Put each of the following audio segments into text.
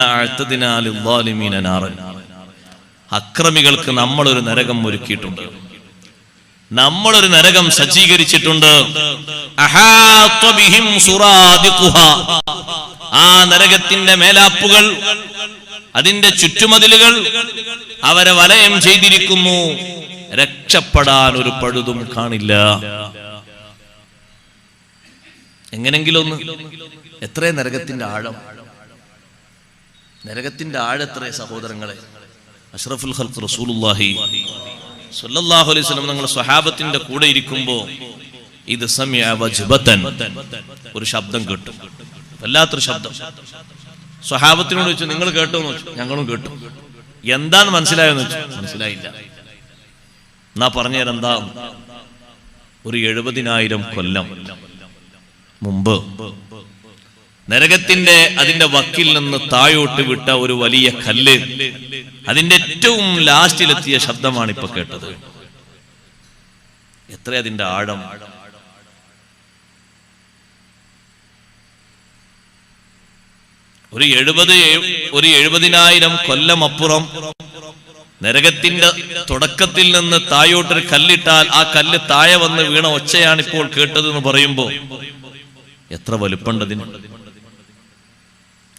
അഅ്തദ്നാ ലിദ്ദാലിമീന നാറൻ. അക്രമികൾക്ക് നമ്മളൊരു നരകം ഒരുക്കിയിട്ടുണ്ട്, നമ്മളൊരു നരകം സജ്ജീകരിച്ചിട്ടുണ്ട്. അഹാത ബിഹിം സുറാദിഖുഹാ. ആ നരകത്തിന്റെ മേലാപ്പുകൾ, അതിന്റെ ചുറ്റുമതിലുകൾ അവരെ വലയം ചെയ്തിരിക്കുന്നു. രക്ഷപ്പെടാൻ ഒരു പഴുതും കാണില്ല. എങ്ങനെങ്കിലും ഒന്ന്, എത്രേ നരകത്തിന്റെ ആഴം, നരകത്തിന്റെ ആഴത്രേ സഹോദരങ്ങളെ. അഷ്റഫുൽ ഖൽഖ് റസൂലുള്ളാഹി സ്വല്ലല്ലാഹു അലൈഹി വസല്ലം ഞങ്ങൾ സ്വഹാബത്തിന്റെ കൂടെ ഇരിക്കുമ്പോൾ ഇത് സമിഅ വജ്ബതൻ, ഒരു ശബ്ദം കേട്ടു, വല്ലാത്തൊരു ശബ്ദം. സ്വഹാബത്തിനോട് ചോദിച്ചു, നിങ്ങൾ കേട്ടോ എന്ന് ചോദിച്ചു. ഞങ്ങളും കേട്ടു. എന്താന്ന് മനസ്സിലായെന്ന് ചോദിച്ചു. മനസ്സിലായില്ല. എന്നാ പറഞ്ഞേരെന്താ? ഒരു 70,000 കൊല്ലം മുമ്പ് നരകത്തിന്റെ അതിന്റെ വക്കിൽ നിന്ന് താഴോട്ട് വിട്ട ഒരു വലിയ കല്ല്, അതിന്റെ ഏറ്റവും ലാസ്റ്റിലെത്തിയ ശബ്ദമാണ് ഇപ്പൊ കേട്ടത്. എത്ര അതിന്റെ ആഴം! ഒരു 70,000 കൊല്ലം അപ്പുറം നരകത്തിന്റെ തുടക്കത്തിൽ നിന്ന് താഴോട്ടൊരു കല്ലിട്ടാൽ ആ കല്ല് താഴെ വന്ന് വീണ ഒച്ചയാണ് ഇപ്പോൾ കേട്ടതെന്ന് പറയുമ്പോ എത്ര വലുപ്പമുണ്ടതിന്!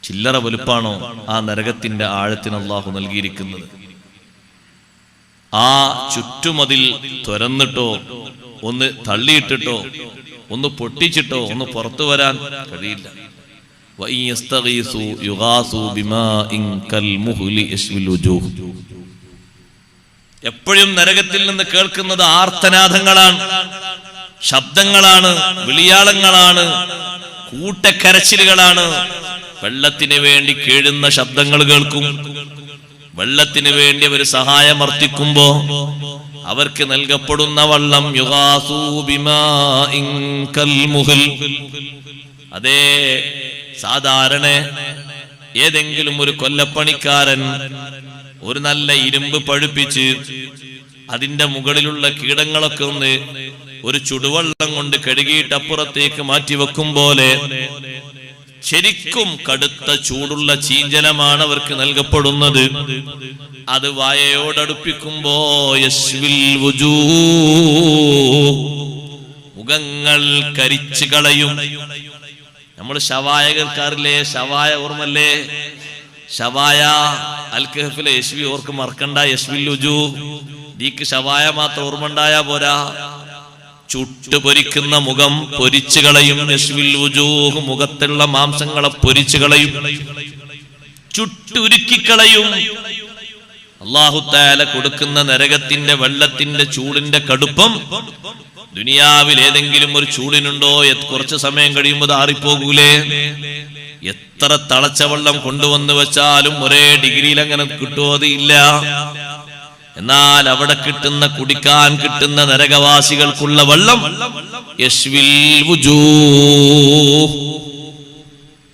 ചില്ലറ വലുപ്പാണോ ആ നരകത്തിന്റെ ആഴത്തിന് അല്ലാഹു നൽകിയിരിക്കുന്നത്? ആ ചുറ്റുമതിൽ തുരന്നിട്ടോ ഒന്ന് തള്ളിയിട്ടിട്ടോ ഒന്ന് പൊട്ടിച്ചിട്ടോ ഒന്ന് പുറത്തു വരാൻ കഴിയില്ല. എപ്പോഴും നരകത്തിൽ നിന്ന് കേൾക്കുന്നത് ആർത്തനാദങ്ങളാണ്, ശബ്ദങ്ങളാണ്, വിളിയാളങ്ങളാണ്, കൂട്ടക്കരച്ചിലുകളാണ്. വെള്ളത്തിന് വേണ്ടി കേഴുന്ന ശബ്ദങ്ങൾ കേൾക്കും. വെള്ളത്തിന് വേണ്ടി അവർ സഹായമർത്ഥിക്കുമ്പോ അവർക്ക് നൽകപ്പെടുന്ന വെള്ളം യുഗാസൂ ബിമാഇൻ കൽമുഹൽ. അതേ, സാധാരണ ഏതെങ്കിലും ഒരു കൊല്ലപ്പണിക്കാരൻ ഒരു നല്ല ഇരുമ്പ് പഴുപ്പിച്ച് അതിന്റെ മുകളിലുള്ള കീടങ്ങളൊക്കെ ഒന്ന് ഒരു ചുടുവെള്ളം കൊണ്ട് കഴുകിയിട്ട് അപ്പുറത്തേക്ക് മാറ്റിവെക്കും പോലെ ശരിക്കും കടുത്ത ചൂടുള്ള ചീഞ്ചലമാണ് അവർക്ക് നൽകപ്പെടുന്നത്. അത് വായയോടടുപ്പിക്കുമ്പോ യശ്വിൽ വുജൂഹ്, മുഖങ്ങൾ കരിച്ചു കളയും. നമ്മൾ ഷവായ കേൾക്കാറില്ലേ? ഷവായ ഓർമ്മല്ലേ? ഷവായ അൽ കഹ്ഫിലെ യശ്വി ഓർക്ക് മറക്കണ്ട. യശ്വിൽ വുജൂഹ്, ദീക്ക് ഷവായ മാത്രം ഓർമ്മ ഉണ്ടായാ പോരാ. ചുട്ടു പൊരിക്കുന്ന മുഖം പൊരിച്ചു കളയും. യശ്വിൽ വുജൂഹ്, മുഖത്തുള്ള മാംസങ്ങളെ പൊരിച്ചു കളയും, ചുട്ടുരുക്കിക്കളയും. അല്ലാഹു തആല കൊടുക്കുന്ന നരകത്തിന്റെ വെള്ളത്തിന്റെ ചൂടിന്റെ കടുപ്പം ദുനിയാവിൽ ഏതെങ്കിലും ഒരു ചൂടിനുണ്ടോ? കുറച്ച് സമയം കഴിയുമ്പോൾ ആറിപ്പോകൂലേ? എത്ര തളച്ച വെള്ളം കൊണ്ടുവന്ന് വെച്ചാലും ഒരേ ഡിഗ്രിയിൽ അങ്ങനെ കിട്ടുമോ? അത് ഇല്ല. എന്നാൽ അവിടെ കിട്ടുന്ന, കുടിക്കാൻ കിട്ടുന്ന നരകവാസികൾക്കുള്ള വെള്ളം യശ്വിൽ വുജൂഹ്.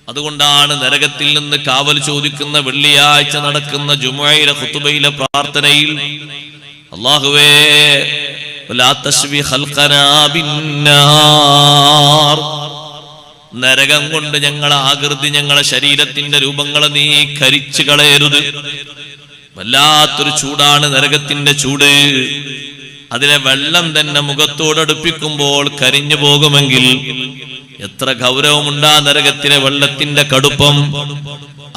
അതുകൊണ്ടാണ് നരകത്തിൽ നിന്ന് കാവൽ ചോദിക്കുന്ന വെള്ളിയാഴ്ച നടക്കുന്ന ജുമുഅയിലെ ഖുതുബയിലെ പ്രാർത്ഥനയിൽ അല്ലാഹുവേ ലാ തശ്വി ഖൽഖനാ ബിന്നാർ, നരകം കൊണ്ട് ഞങ്ങളെ ആകൃതി, ഞങ്ങളെ ശരീരത്തിന്റെ രൂപങ്ങളെ നീ കരിച്ചു കളയരുത്. വല്ലാത്തൊരു ചൂടാണ് നരകത്തിന്റെ ചൂട്. അതിലെ വെള്ളം തന്നെ മുഖത്തോടടുപ്പിക്കുമ്പോൾ കരിഞ്ഞു പോകുമെങ്കിൽ എത്ര ഗൗരവമുണ്ടാ നരകത്തിലെ വെള്ളത്തിന്റെ കടുപ്പം.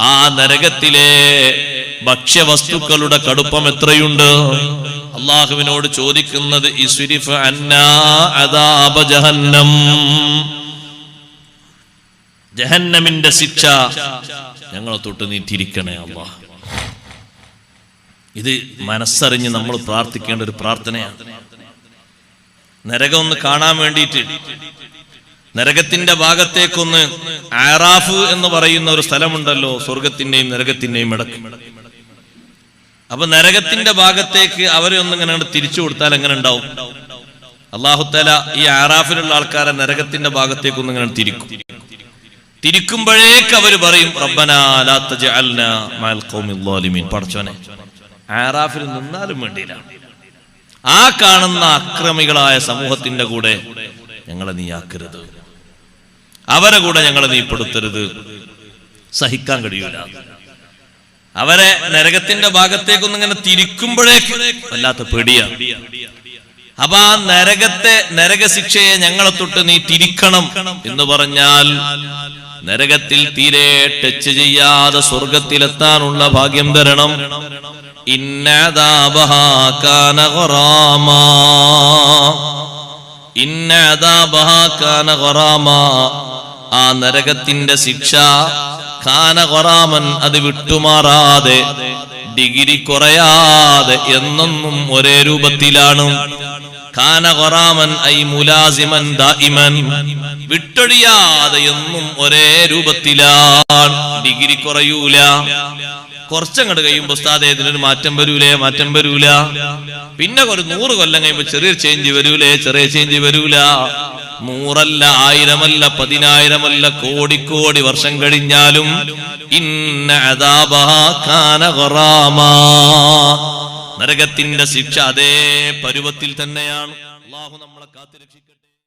ആ നരകത്തിലെ ഭക്ഷ്യവസ്തുക്കളുടെ കടുപ്പം എത്രയുണ്ട്? അള്ളാഹുവിനോട് ചോദിക്കുന്നത് ഇസ്രിഫ് അന്നാ അദാബ ജഹന്നം, ജഹന്നമിന്റെ ശിക്ഷ ഞങ്ങളെ തൊട്ട് നീ തിരിക്കണേ അല്ലാഹ്. ഇത് മനസ്സറിഞ്ഞ് നമ്മൾ പ്രാർത്ഥിക്കേണ്ട ഒരു പ്രാർത്ഥനയാണ്. നരകം ഒന്ന് കാണാൻ വേണ്ടിയിട്ട് നരകത്തിന്റെ ഭാഗത്തേക്കൊന്ന്, ആറാഫ് എന്ന് പറയുന്ന ഒരു സ്ഥലമുണ്ടല്ലോ, സ്വർഗത്തിന്റെയും നരകത്തിന്റെയും ഇടക്ക്. അപ്പൊ നരകത്തിന്റെ ഭാഗത്തേക്ക് അവരെ ഒന്നിങ്ങനെ തിരിച്ചു കൊടുത്താൽ എങ്ങനെ ഉണ്ടാവും? അല്ലാഹു തആല ഈ ആറാഫിലുള്ള ആൾക്കാരെ നരകത്തിന്റെ ഭാഗത്തേക്ക് ഒന്നിങ്ങനെ തിരിക്കും. തിരിക്കുമ്പോഴേക്ക് അവര് പറയും റബ്ബനാ ലാ തജ്അൽനാ മഅൽ ഖൗമിൽ ളാലിമീൻ. പടച്ചോനെ, ആറാഫിൽ നിന്നാലും വേണ്ടിയില്ല, ആ കാണുന്ന അക്രമികളായ സമൂഹത്തിന്റെ കൂടെ ഞങ്ങളെ നീ ആക്കരുത്, അവരെ കൂടെ ഞങ്ങളെ നീ പെടുത്തരുത്. സഹിക്കാൻ കഴിയൂല. അവരെ നരകത്തിന്റെ ഭാഗത്തേക്കൊന്നിങ്ങനെ തിരിക്കുമ്പോഴേക്ക് വല്ലാത്ത പേടിയാണ്. അപ്പൊ ആ നരകശിക്ഷയെ ഞങ്ങളെ തൊട്ട് നീ തിരിക്കണം എന്ന് പറഞ്ഞാൽ നരകത്തിൽ തീരെ ടച്ച് ചെയ്യാതെ സ്വർഗത്തിലെത്താനുള്ള ഭാഗ്യം തരണം. ഇന്ന അദാബഹാ കാന ഗറാമാ, ഇന്ന അദാബഹാ കാന ഗറാമാ, ആ നരകത്തിന്റെ ശിക്ഷ കാന ഗറാമൻ, അത് വിട്ടുമാറാതെ ഡിഗ്രി കുറയാതെ എന്നെന്നും ഒരേ രൂപത്തിലാണ്. കാന ഗറാമൻ ഐ മുലാസിമൻ ദായിമൻ, വിട്ടൊഴിയാതെ എന്നും ഒരേ രൂപത്തിലാണ്, ഡിഗ്രി കുറയൂല. കുറച്ചങ്ങോട്ട് കഴിയുമ്പോ ഉസ്താദേ ഇതിനൊരു മാറ്റം വരൂല. പിന്നെ ഒരു 100 കൊല്ലം കഴിയുമ്പോ ചെറിയൊരു ചേഞ്ച് വരൂലേ, ചെറിയ ചേഞ്ച് വരൂല. 100 അല്ല, 1000 അല്ല, 10,000 അല്ല, കോടിക്കോടി വർഷം കഴിഞ്ഞാലും ഇന്ന അദാബഹാ കാന ഗറാമാ, നരകത്തിന്റെ ശിക്ഷ അതേ പരുവത്തിൽ തന്നെയാണ്. അല്ലാഹു നമ്മളെ കാത്തുരക്ഷിക്കട്ടെ.